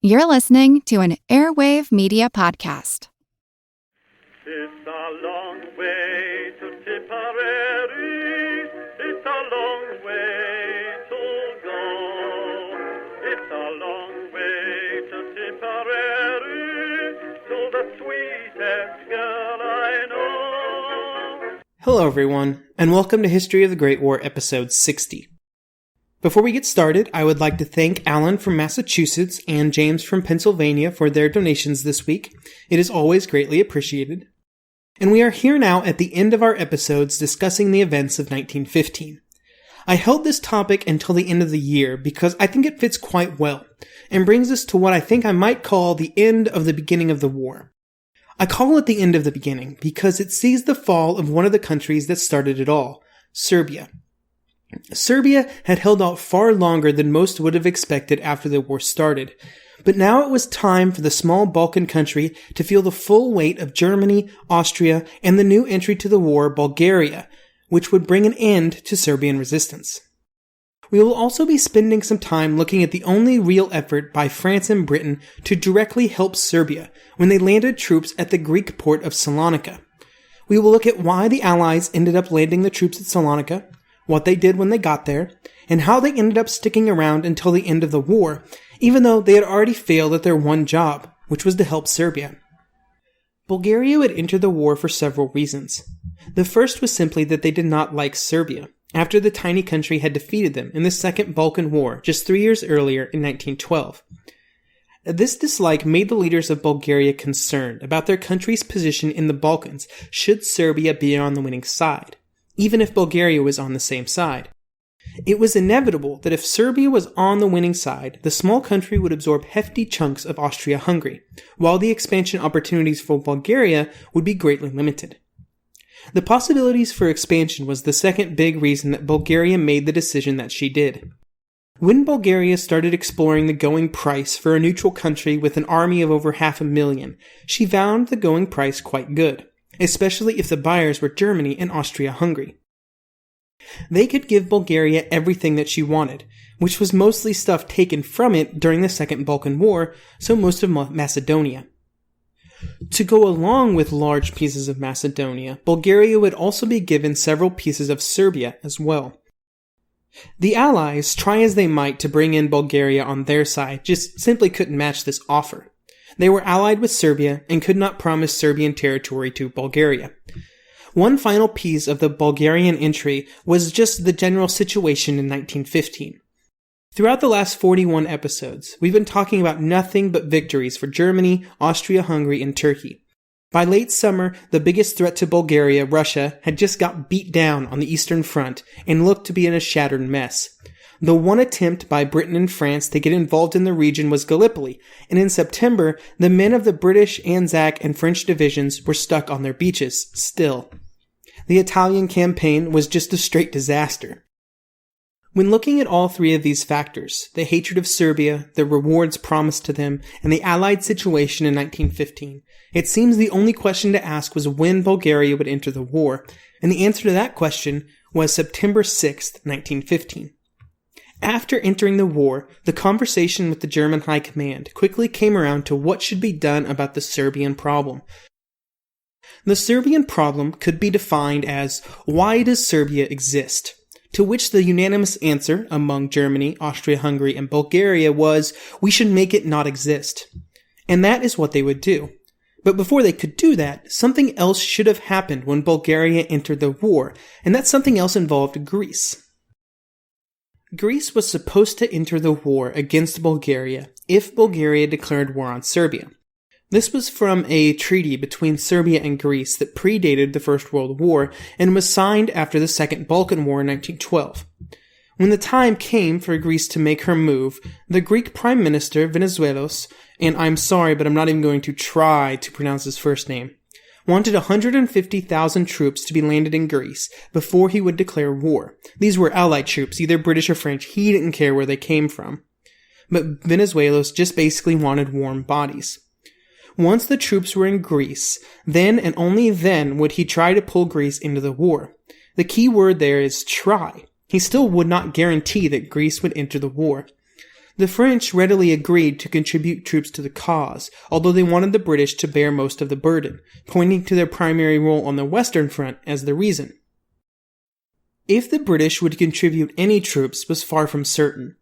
You're listening to an Airwave Media Podcast. It's a long way to Tipperary. It's a long way to go. It's a long way to Tipperary, to the sweetest girl I know. Hello everyone, and welcome to History of the Great War, episode 60. Before we get started, I would like to thank Alan from Massachusetts and James from Pennsylvania for their donations this week. It is always greatly appreciated. And we are here now at the end of our episodes discussing the events of 1915. I held this topic until the end of the year because I think it fits quite well, and brings us to what I think I might call the end of the beginning of the war. I call it the end of the beginning because it sees the fall of one of the countries that started it all, Serbia. Serbia had held out far longer than most would have expected after the war started, but now it was time for the small Balkan country to feel the full weight of Germany, Austria, and the new entry to the war, Bulgaria, which would bring an end to Serbian resistance. We will also be spending some time looking at the only real effort by France and Britain to directly help Serbia when they landed troops at the Greek port of Salonika. We will look at why the Allies ended up landing the troops at Salonika, what they did when they got there, and how they ended up sticking around until the end of the war, even though they had already failed at their one job, which was to help Serbia. Bulgaria would enter the war for several reasons. The first was simply that they did not like Serbia, after the tiny country had defeated them in the Second Balkan War just 3 years earlier in 1912. This dislike made the leaders of Bulgaria concerned about their country's position in the Balkans should Serbia be on the winning side, even if Bulgaria was on the same side. It was inevitable that if Serbia was on the winning side, the small country would absorb hefty chunks of Austria-Hungary, while the expansion opportunities for Bulgaria would be greatly limited. The possibilities for expansion was the second big reason that Bulgaria made the decision that she did. When Bulgaria started exploring the going price for a neutral country with an army of over 500,000, she found the going price quite good, especially if the buyers were Germany and Austria-Hungary. They could give Bulgaria everything that she wanted, which was mostly stuff taken from it during the Second Balkan War, so most of Macedonia. To go along with large pieces of Macedonia, Bulgaria would also be given several pieces of Serbia as well. The Allies, try as they might to bring in Bulgaria on their side, just simply couldn't match this offer. They were allied with Serbia and could not promise Serbian territory to Bulgaria. One final piece of the Bulgarian entry was just the general situation in 1915. Throughout the last 41 episodes, we've been talking about nothing but victories for Germany, Austria-Hungary, and Turkey. By late summer, the biggest threat to Bulgaria, Russia, had just got beat down on the Eastern Front and looked to be in a shattered mess. The one attempt by Britain and France to get involved in the region was Gallipoli, and in September, the men of the British, Anzac, and French divisions were stuck on their beaches, still. The Italian campaign was just a straight disaster. When looking at all three of these factors, the hatred of Serbia, the rewards promised to them, and the Allied situation in 1915, it seems the only question to ask was when Bulgaria would enter the war, and the answer to that question was September 6, 1915. After entering the war, the conversation with the German High Command quickly came around to what should be done about the Serbian problem. The Serbian problem could be defined as, why does Serbia exist? To which the unanimous answer among Germany, Austria-Hungary, and Bulgaria was, we should make it not exist. And that is what they would do. But before they could do that, something else should have happened when Bulgaria entered the war, and that something else involved Greece. Greece was supposed to enter the war against Bulgaria if Bulgaria declared war on Serbia. This was from a treaty between Serbia and Greece that predated the First World War and was signed after the Second Balkan War in 1912. When the time came for Greece to make her move, the Greek Prime Minister Venizelos, and I'm sorry but I'm not even going to try to pronounce his first name, wanted 150,000 troops to be landed in Greece before he would declare war. These were Allied troops, either British or French. He didn't care where they came from. But Venizelos just basically wanted warm bodies. Once the troops were in Greece, then and only then would he try to pull Greece into the war. The key word there is try. He still would not guarantee that Greece would enter the war. The French readily agreed to contribute troops to the cause, although they wanted the British to bear most of the burden, pointing to their primary role on the Western Front as the reason. If the British would contribute any troops was far from certain.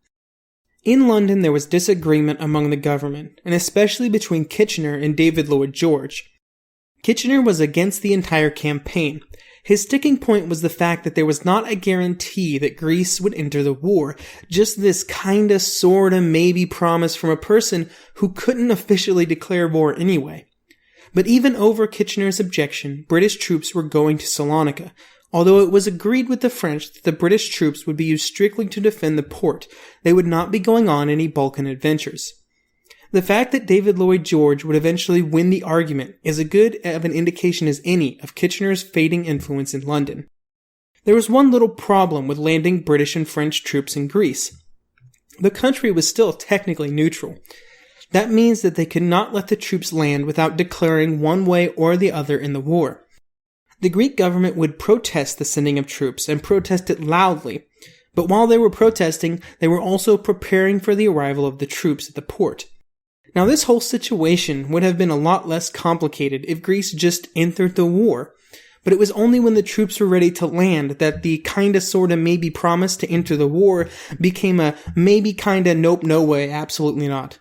In London there was disagreement among the government, and especially between Kitchener and David Lloyd George. Kitchener was against the entire campaign. His sticking point was the fact that there was not a guarantee that Greece would enter the war, just this kinda sorta maybe promise from a person who couldn't officially declare war anyway. But even over Kitchener's objection, British troops were going to Salonika, although it was agreed with the French that the British troops would be used strictly to defend the port. They would not be going on any Balkan adventures. The fact that David Lloyd George would eventually win the argument is as good of an indication as any of Kitchener's fading influence in London. There was one little problem with landing British and French troops in Greece. The country was still technically neutral. That means that they could not let the troops land without declaring one way or the other in the war. The Greek government would protest the sending of troops and protest it loudly, but while they were protesting, they were also preparing for the arrival of the troops at the port. Now, this whole situation would have been a lot less complicated if Greece just entered the war, but it was only when the troops were ready to land that the kinda sorta maybe promise to enter the war became a maybe kinda nope no way absolutely not.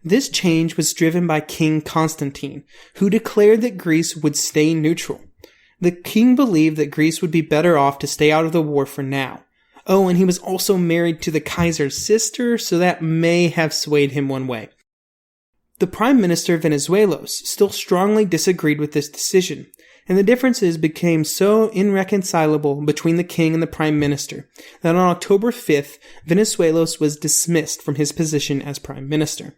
This change was driven by King Constantine, who declared that Greece would stay neutral. The king believed that Greece would be better off to stay out of the war for now. Oh, and he was also married to the Kaiser's sister, so that may have swayed him one way. The Prime Minister Venizelos still strongly disagreed with this decision, and the differences became so irreconcilable between the king and the Prime Minister that on October 5th, Venizelos was dismissed from his position as Prime Minister.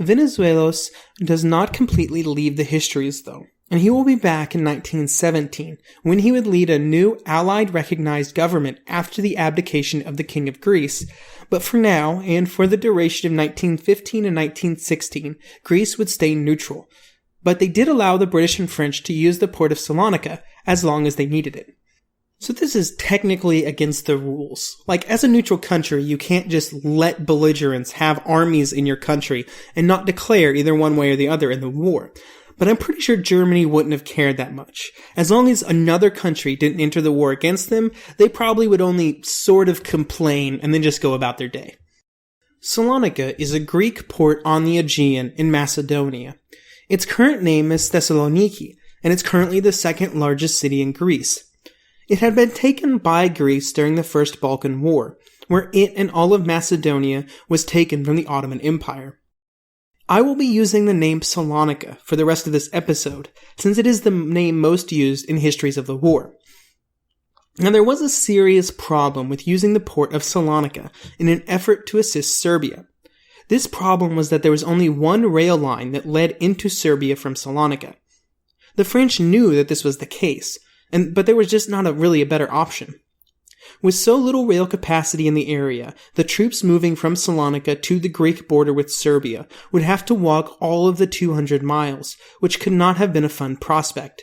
Venizelos does not completely leave the histories, though, and he will be back in 1917, when he would lead a new Allied-recognized government after the abdication of the King of Greece. But for now, and for the duration of 1915 and 1916, Greece would stay neutral. But they did allow the British and French to use the port of Salonika as long as they needed it. So this is technically against the rules. Like, as a neutral country, you can't just let belligerents have armies in your country and not declare either one way or the other in the war. But I'm pretty sure Germany wouldn't have cared that much. As long as another country didn't enter the war against them, they probably would only sort of complain and then just go about their day. Salonika is a Greek port on the Aegean in Macedonia. Its current name is Thessaloniki, and it's currently the second largest city in Greece. It had been taken by Greece during the First Balkan War, where it and all of Macedonia was taken from the Ottoman Empire. I will be using the name Salonika for the rest of this episode, since it is the name most used in histories of the war. Now, there was a serious problem with using the port of Salonika in an effort to assist Serbia. This problem was that there was only one rail line that led into Serbia from Salonika. The French knew that this was the case, but there was just not really a better option. With so little rail capacity in the area, the troops moving from Salonika to the Greek border with Serbia would have to walk all of the 200 miles, which could not have been a fun prospect.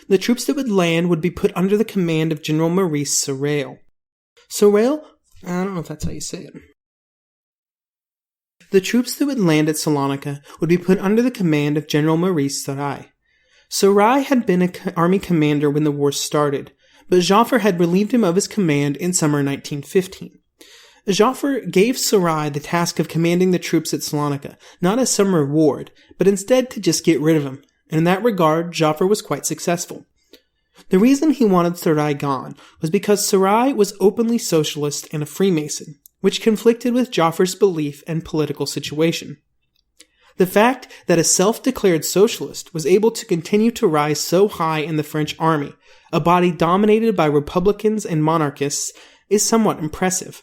The troops that would land would be put under the command of General Maurice Sorel. Sorel? I don't know if that's how you say it. The troops that would land at Salonika would be put under the command of General Maurice Sorel. Sorel had been an army commander when the war started, but Joffre had relieved him of his command in summer 1915. Joffre gave Sorel the task of commanding the troops at Salonika, not as some reward, but instead to just get rid of him, and in that regard, Joffre was quite successful. The reason he wanted Sorel gone was because Sorel was openly socialist and a Freemason, which conflicted with Joffre's belief and political situation. The fact that a self-declared socialist was able to continue to rise so high in the French army, a body dominated by Republicans and monarchists, is somewhat impressive.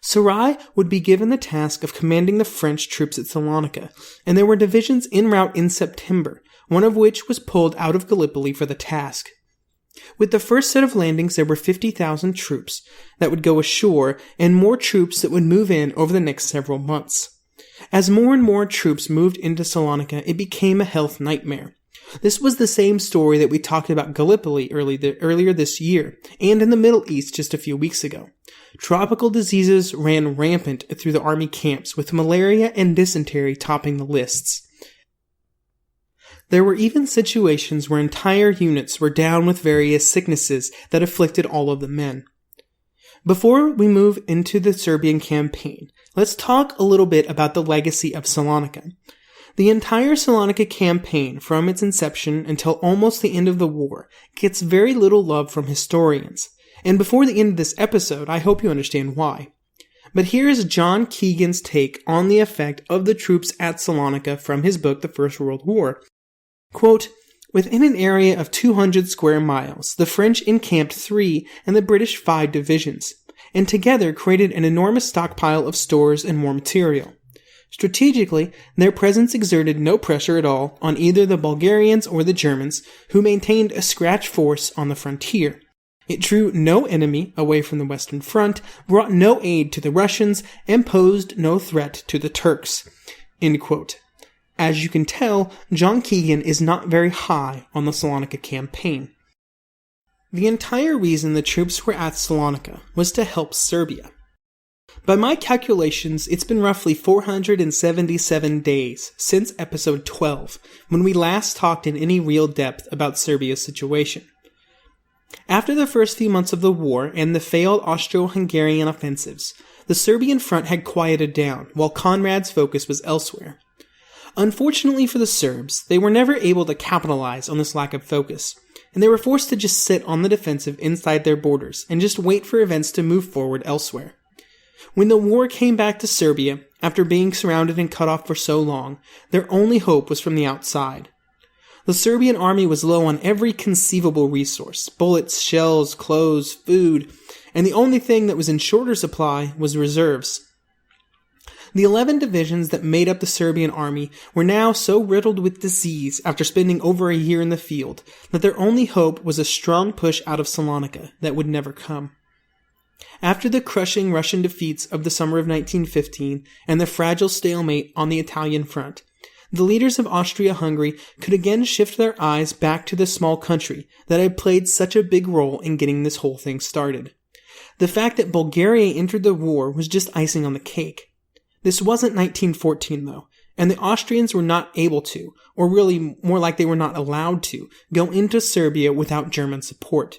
Sorel would be given the task of commanding the French troops at Salonika, and there were divisions en route in September, one of which was pulled out of Gallipoli for the task. With the first set of landings, there were 50,000 troops that would go ashore, and more troops that would move in over the next several months. As more and more troops moved into Salonika, it became a health nightmare. This was the same story that we talked about Gallipoli earlier this year, and in the Middle East just a few weeks ago. Tropical diseases ran rampant through the army camps, with malaria and dysentery topping the lists. There were even situations where entire units were down with various sicknesses that afflicted all of the men. Before we move into the Serbian campaign, let's talk a little bit about the legacy of Salonika. The entire Salonika campaign, from its inception until almost the end of the war, gets very little love from historians. And before the end of this episode, I hope you understand why. But here is John Keegan's take on the effect of the troops at Salonika from his book, The First World War. Quote, "Within an area of 200 square miles, the French encamped 3 and the British 5 divisions, and together created an enormous stockpile of stores and war material. Strategically, their presence exerted no pressure at all on either the Bulgarians or the Germans, who maintained a scratch force on the frontier. It drew no enemy away from the Western Front, brought no aid to the Russians, and posed no threat to the Turks." End quote. As you can tell, John Keegan is not very high on the Salonika campaign. The entire reason the troops were at Salonika was to help Serbia. By my calculations, it's been roughly 477 days since episode 12, when we last talked in any real depth about Serbia's situation. After the first few months of the war and the failed Austro-Hungarian offensives, the Serbian front had quieted down, while Conrad's focus was elsewhere. Unfortunately for the Serbs, they were never able to capitalize on this lack of focus, and they were forced to just sit on the defensive inside their borders and just wait for events to move forward elsewhere. When the war came back to Serbia, after being surrounded and cut off for so long, their only hope was from the outside. The Serbian army was low on every conceivable resource: bullets, shells, clothes, food, and the only thing that was in shorter supply was reserves. The 11 divisions that made up the Serbian army were now so riddled with disease after spending over a year in the field that their only hope was a strong push out of Salonika that would never come. After the crushing Russian defeats of the summer of 1915 and the fragile stalemate on the Italian front, the leaders of Austria-Hungary could again shift their eyes back to the small country that had played such a big role in getting this whole thing started. The fact that Bulgaria entered the war was just icing on the cake. This wasn't 1914, though, and the Austrians were not able to, or really more like they were not allowed to, go into Serbia without German support.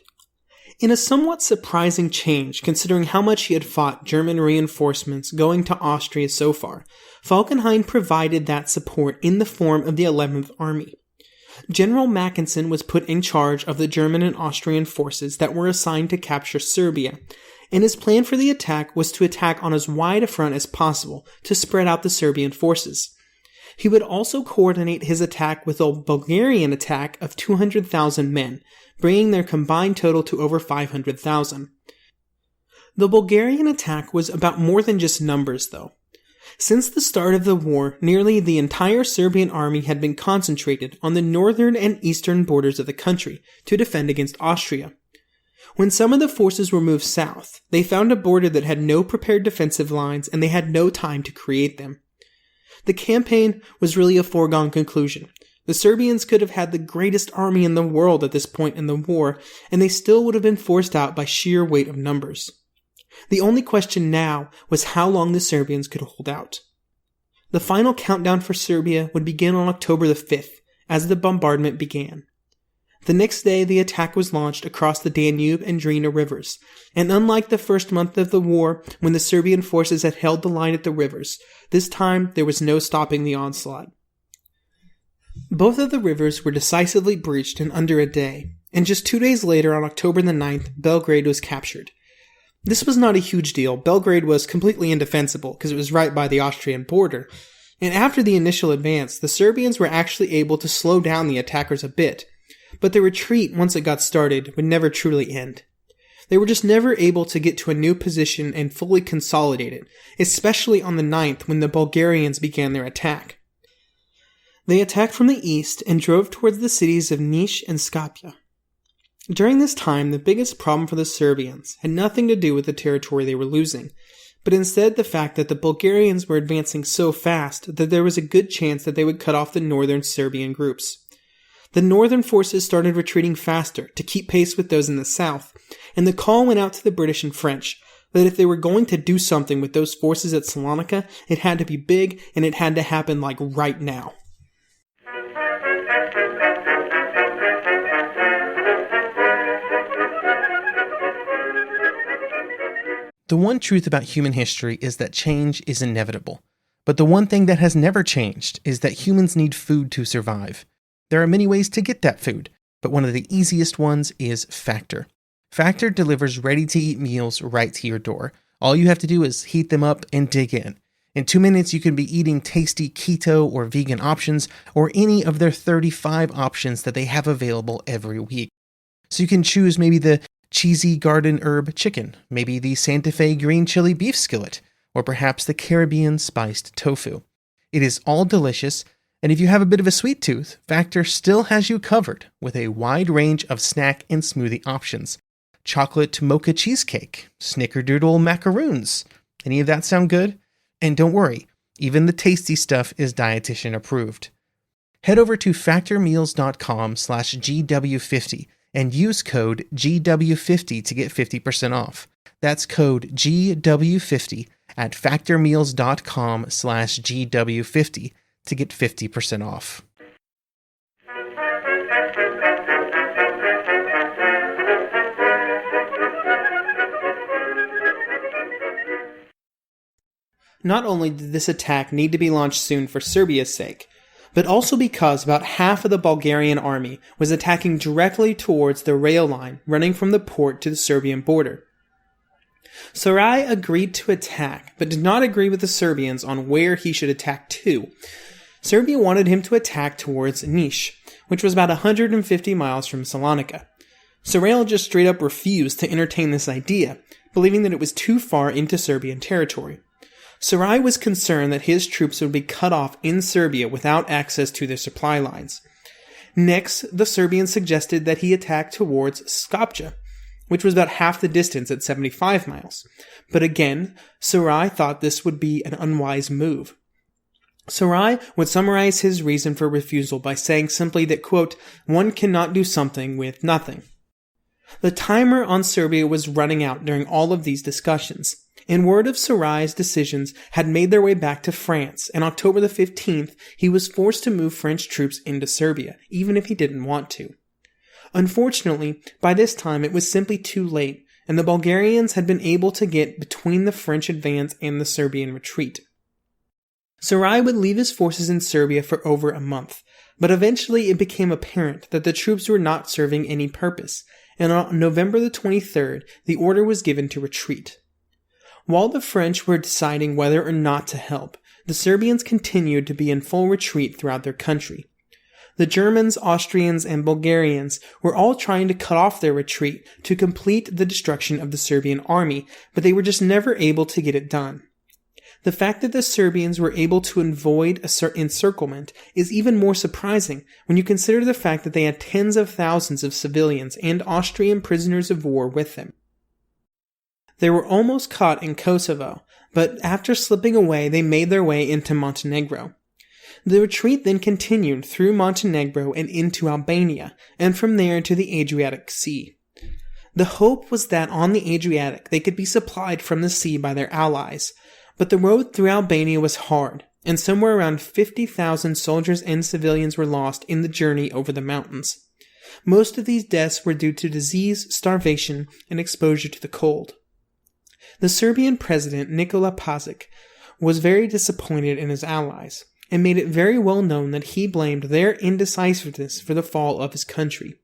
In a somewhat surprising change, considering how much he had fought German reinforcements going to Austria so far, Falkenhayn provided that support in the form of the 11th Army. General Mackensen was put in charge of the German and Austrian forces that were assigned to capture Serbia, and his plan for the attack was to attack on as wide a front as possible to spread out the Serbian forces. He would also coordinate his attack with a Bulgarian attack of 200,000 men, bringing their combined total to over 500,000. The Bulgarian attack was about more than just numbers, though. Since the start of the war, nearly the entire Serbian army had been concentrated on the northern and eastern borders of the country to defend against Austria. When some of the forces were moved south, they found a border that had no prepared defensive lines, and they had no time to create them. The campaign was really a foregone conclusion. The Serbians could have had the greatest army in the world at this point in the war, and they still would have been forced out by sheer weight of numbers. The only question now was how long the Serbians could hold out. The final countdown for Serbia would begin on October the 5th, as the bombardment began. The next day, the attack was launched across the Danube and Drina rivers, and unlike the first month of the war, when the Serbian forces had held the line at the rivers, this time there was no stopping the onslaught. Both of the rivers were decisively breached in under a day, and just 2 days later, on October the 9th, Belgrade was captured. This was not a huge deal. Belgrade was completely indefensible because it was right by the Austrian border, and after the initial advance, the Serbians were actually able to slow down the attackers a bit, but their retreat, once it got started, would never truly end. They were just never able to get to a new position and fully consolidate it, especially on the 9th when the Bulgarians began their attack. They attacked from the east and drove towards the cities of Niš and Skopje. During this time, the biggest problem for the Serbians had nothing to do with the territory they were losing, but instead the fact that the Bulgarians were advancing so fast that there was a good chance that they would cut off the northern Serbian groups. The northern forces started retreating faster to keep pace with those in the south, and the call went out to the British and French that if they were going to do something with those forces at Salonika, it had to be big and it had to happen like right now. The one truth about human history is that change is inevitable. But the one thing that has never changed is that humans need food to survive. There are many ways to get that food, but one of the easiest ones is Factor. Factor delivers ready-to-eat meals right to your door. All you have to do is heat them up and dig in. In 2 minutes, you can be eating tasty keto or vegan options, or any of their 35 options that they have available every week. So you can choose maybe the cheesy garden herb chicken, maybe the Santa Fe green chili beef skillet, or perhaps the Caribbean spiced tofu. It is all delicious, and if you have a bit of a sweet tooth, Factor still has you covered with a wide range of snack and smoothie options. Chocolate mocha cheesecake, snickerdoodle macaroons. Any of that sound good? And don't worry, even the tasty stuff is dietitian approved. Head over to factormeals.com/GW50 and use code GW50 to get 50% off. That's code GW50 at factormeals.com/GW50 to get 50% off. Not only did this attack need to be launched soon for Serbia's sake, but also because about half of the Bulgarian army was attacking directly towards the rail line running from the port to the Serbian border. Sarai agreed to attack, but did not agree with the Serbians on where he should attack to. Serbia wanted him to attack towards Niš, which was about 150 miles from Salonika. Sarai just straight up refused to entertain this idea, believing that it was too far into Serbian territory. Sarai was concerned that his troops would be cut off in Serbia without access to their supply lines. Next, the Serbians suggested that he attack towards Skopje, which was about half the distance at 75 miles. But again, Sarai thought this would be an unwise move. Sarai would summarize his reason for refusal by saying simply that, quote, one cannot do something with nothing. The timer on Serbia was running out during all of these discussions, and word of Sarai's decisions had made their way back to France, and October the 15th, he was forced to move French troops into Serbia, even if he didn't want to. Unfortunately, by this time it was simply too late, and the Bulgarians had been able to get between the French advance and the Serbian retreat. Sarai would leave his forces in Serbia for over a month, but eventually it became apparent that the troops were not serving any purpose, and on November the 23rd, the order was given to retreat. While the French were deciding whether or not to help, the Serbians continued to be in full retreat throughout their country. The Germans, Austrians, and Bulgarians were all trying to cut off their retreat to complete the destruction of the Serbian army, but they were just never able to get it done. The fact that the Serbians were able to avoid encirclement is even more surprising when you consider the fact that they had tens of thousands of civilians and Austrian prisoners of war with them. They were almost caught in Kosovo, but after slipping away, they made their way into Montenegro. The retreat then continued through Montenegro and into Albania, and from there to the Adriatic Sea. The hope was that on the Adriatic they could be supplied from the sea by their allies, but the road through Albania was hard, and somewhere around 50,000 soldiers and civilians were lost in the journey over the mountains. Most of these deaths were due to disease, starvation, and exposure to the cold. The Serbian president, Nikola Pašić, was very disappointed in his allies, and made it very well known that he blamed their indecisiveness for the fall of his country.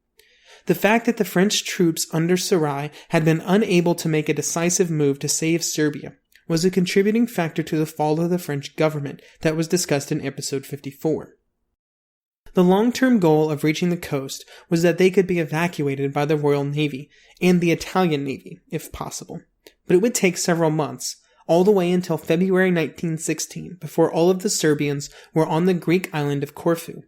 The fact that the French troops under Sarai had been unable to make a decisive move to save Serbia was a contributing factor to the fall of the French government that was discussed in episode 54. The long-term goal of reaching the coast was that they could be evacuated by the Royal Navy and the Italian Navy, if possible. But it would take several months, all the way until February 1916, before all of the Serbians were on the Greek island of Corfu.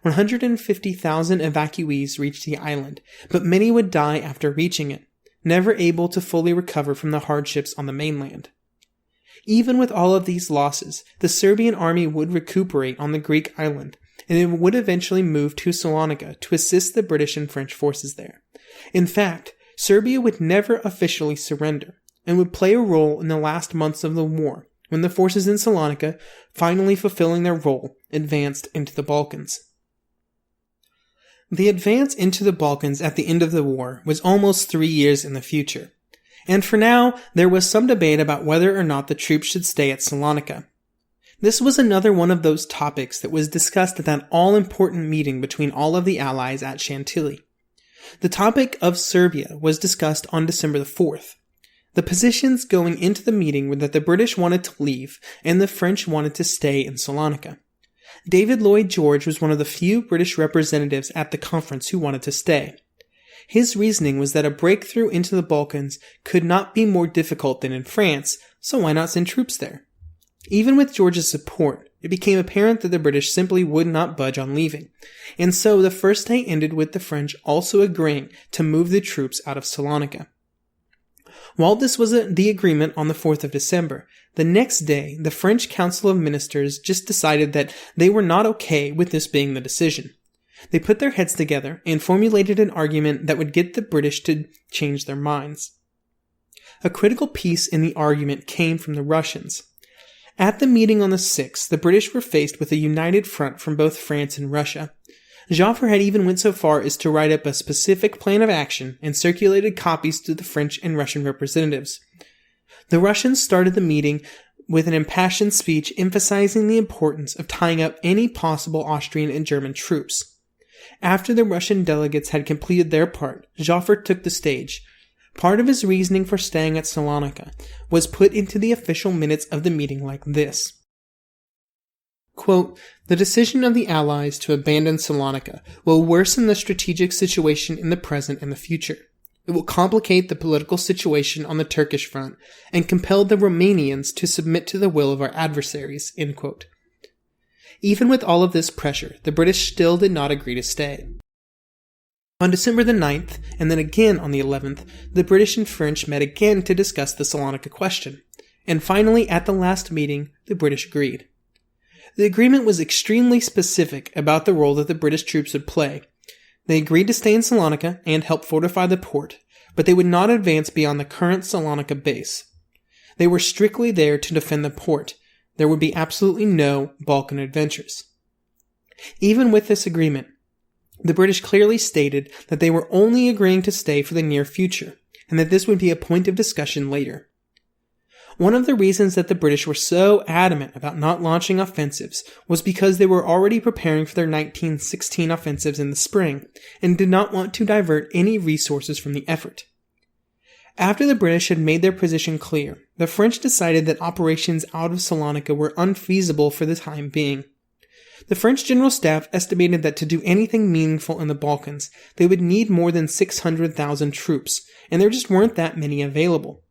150,000 evacuees reached the island, but many would die after reaching it, never able to fully recover from the hardships on the mainland. Even with all of these losses, the Serbian army would recuperate on the Greek island, and it would eventually move to Salonika to assist the British and French forces there. In fact, Serbia would never officially surrender, and would play a role in the last months of the war, when the forces in Salonika, finally fulfilling their role, advanced into the Balkans. The advance into the Balkans at the end of the war was almost 3 years in the future, and for now, there was some debate about whether or not the troops should stay at Salonika. This was another one of those topics that was discussed at that all-important meeting between all of the allies at Chantilly. The topic of Serbia was discussed on December the 4th. The positions going into the meeting were that the British wanted to leave and the French wanted to stay in Salonika. David Lloyd George was one of the few British representatives at the conference who wanted to stay. His reasoning was that a breakthrough into the Balkans could not be more difficult than in France, so why not send troops there? Even with George's support, it became apparent that the British simply would not budge on leaving, and so the first day ended with the French also agreeing to move the troops out of Salonika. While this was the agreement on the 4th of December, the next day the French Council of Ministers just decided that they were not okay with this being the decision. They put their heads together and formulated an argument that would get the British to change their minds. A critical piece in the argument came from the Russians. At the meeting on the 6th, the British were faced with a united front from both France and Russia. Joffre had even went so far as to write up a specific plan of action and circulated copies to the French and Russian representatives. The Russians started the meeting with an impassioned speech emphasizing the importance of tying up any possible Austrian and German troops. After the Russian delegates had completed their part, Joffre took the stage. Part of his reasoning for staying at Salonika was put into the official minutes of the meeting like this. Quote, "The decision of the Allies to abandon Salonika will worsen the strategic situation in the present and the future. It will complicate the political situation on the Turkish front and compel the Romanians to submit to the will of our adversaries." End quote. Even with all of this pressure, the British still did not agree to stay. On December the 9th, and then again on the 11th, the British and French met again to discuss the Salonika question, and finally at the last meeting, the British agreed. The agreement was extremely specific about the role that the British troops would play. They agreed to stay in Salonika and help fortify the port, but they would not advance beyond the current Salonika base. They were strictly there to defend the port. There would be absolutely no Balkan adventures. Even with this agreement, the British clearly stated that they were only agreeing to stay for the near future, and that this would be a point of discussion later. One of the reasons that the British were so adamant about not launching offensives was because they were already preparing for their 1916 offensives in the spring, and did not want to divert any resources from the effort. After the British had made their position clear, the French decided that operations out of Salonika were unfeasible for the time being. The French General Staff estimated that to do anything meaningful in the Balkans, they would need more than 600,000 troops, and there just weren't that many available.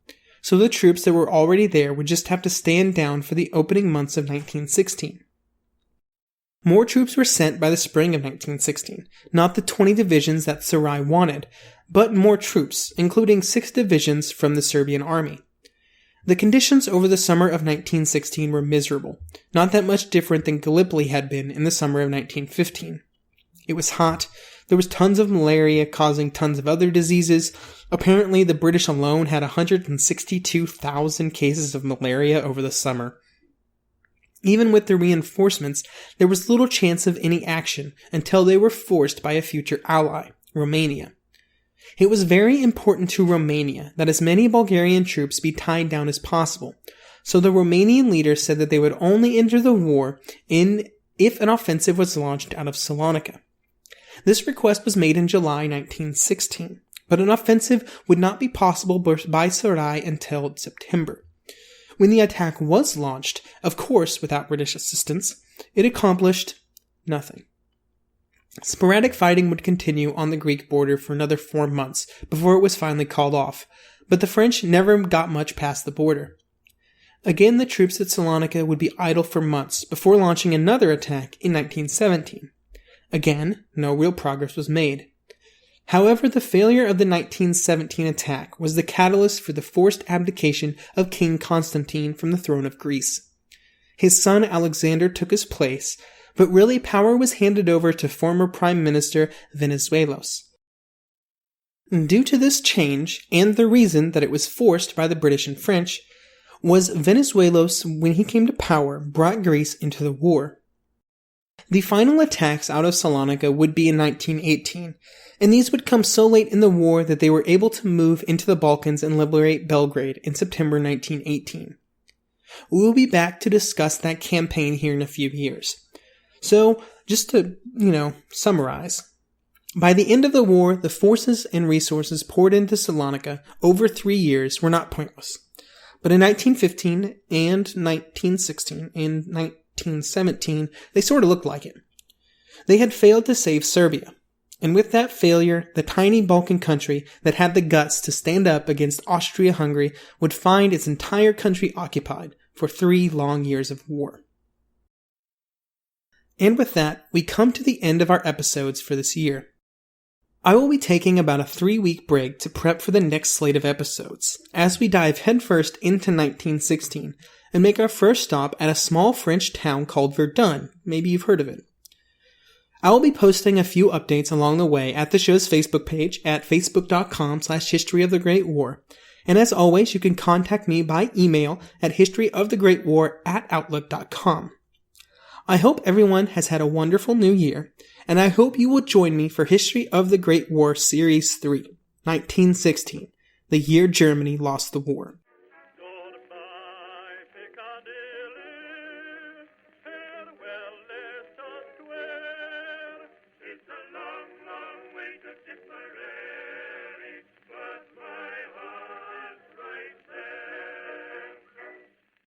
So the troops that were already there would just have to stand down for the opening months of 1916. More troops were sent by the spring of 1916, not the 20 divisions that Sarai wanted, but more troops, including 6 divisions from the Serbian army. The conditions over the summer of 1916 were miserable, not that much different than Gallipoli had been in the summer of 1915. It was hot, there was tons of malaria causing tons of other diseases. Apparently, the British alone had 162,000 cases of malaria over the summer. Even with the reinforcements, there was little chance of any action until they were forced by a future ally, Romania. It was very important to Romania that as many Bulgarian troops be tied down as possible, so the Romanian leaders said that they would only enter the war if an offensive was launched out of Salonika. This request was made in July 1916, but an offensive would not be possible by Sarai until September. When the attack was launched, of course without British assistance, it accomplished nothing. Sporadic fighting would continue on the Greek border for another 4 months before it was finally called off, but the French never got much past the border. Again, the troops at Salonika would be idle for months before launching another attack in 1917. Again, no real progress was made. However, the failure of the 1917 attack was the catalyst for the forced abdication of King Constantine from the throne of Greece. His son Alexander took his place, but really power was handed over to former Prime Minister Venizelos. Due to this change, and the reason that it was forced by the British and French, was Venizelos, when he came to power, brought Greece into the war. The final attacks out of Salonika would be in 1918, and these would come so late in the war that they were able to move into the Balkans and liberate Belgrade in September 1918. We will be back to discuss that campaign here in a few years. So, just to, summarize. By the end of the war, the forces and resources poured into Salonika over 3 years were not pointless. But in 1915 and 1916 and 1917, they sort of looked like it. They had failed to save Serbia. And with that failure, the tiny Balkan country that had the guts to stand up against Austria-Hungary would find its entire country occupied for 3 long years of war. And with that, we come to the end of our episodes for this year. I will be taking about a 3-week break to prep for the next slate of episodes, as we dive headfirst into 1916 and make our first stop at a small French town called Verdun. Maybe you've heard of it. I will be posting a few updates along the way at the show's Facebook page at facebook.com/historyofthegreatwar. And as always, you can contact me by email at historyofthegreatwar@outlook.com. I hope everyone has had a wonderful new year, and I hope you will join me for History of the Great War Series 3, 1916, the year Germany lost the war.